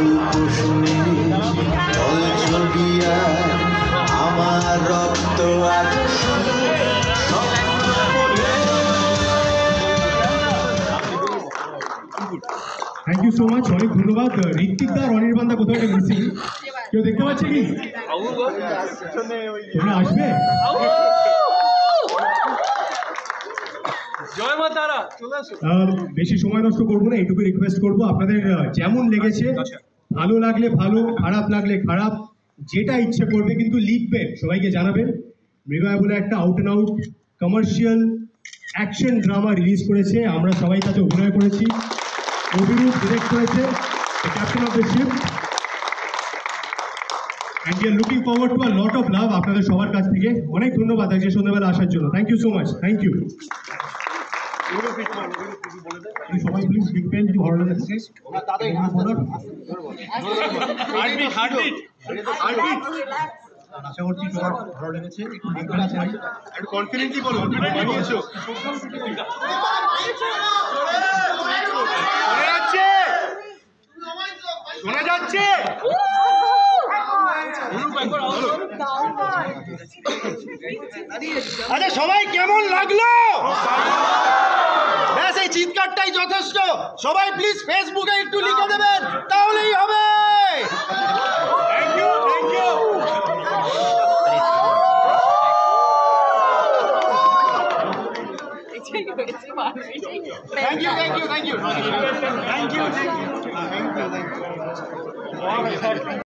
গল্প শুনে জল ছবি আর আমার রক্ত আজ থ্যাংক ইউ সো মাচ, অনেক ধন্যবাদ। ঋত্বিক দা আর অনির্বাণ দা কোথাও একটা মিসিং, কেউ দেখতে পাচ্ছে কি? তোমরা আসবে? জয় মা তারা, চলে আসো। বেশি সময় নষ্ট করবো না, এইটুকু রিকোয়েস্ট করবো আপনাদের যেমন লেগেছে, ভালো লাগলে ভালো, খারাপ লাগলে খারাপ, যেটা ইচ্ছে করবে কিন্তু লিখবেন, সবাইকে জানাবেন। মৃগয়া বলে একটা out and out commercial action drama release করেছে, আমরা সবাই তাতে অভিনয় করেছি। অভিরূপ ডিরেক্ট করেছে, captain of the ship, and we are looking forward to a lot of love আপনাদের সবার কাছ থেকে। অনেক ধন্যবাদ আজকে সন্ধ্যাবেলা আসার জন্য। Thank you so much, thank you. সবাই প্লিজ লিখবেন যদি ভালো লাগে। আশা করছি তোমার ভালো লেগেছে, একটু কনফিডেন্টলি বলো। শোনা যাচ্ছে? আচ্ছা সবাই কেমন লাগলো? ব্যাস এই চিৎকারটাই যথেষ্ট। সবাই প্লিজ ফেসবুকে একটু লিখে দেবেন, তাহলেই হবে। Thank you, thank you. Thank you, thank you, thank you. Thank you, thank you.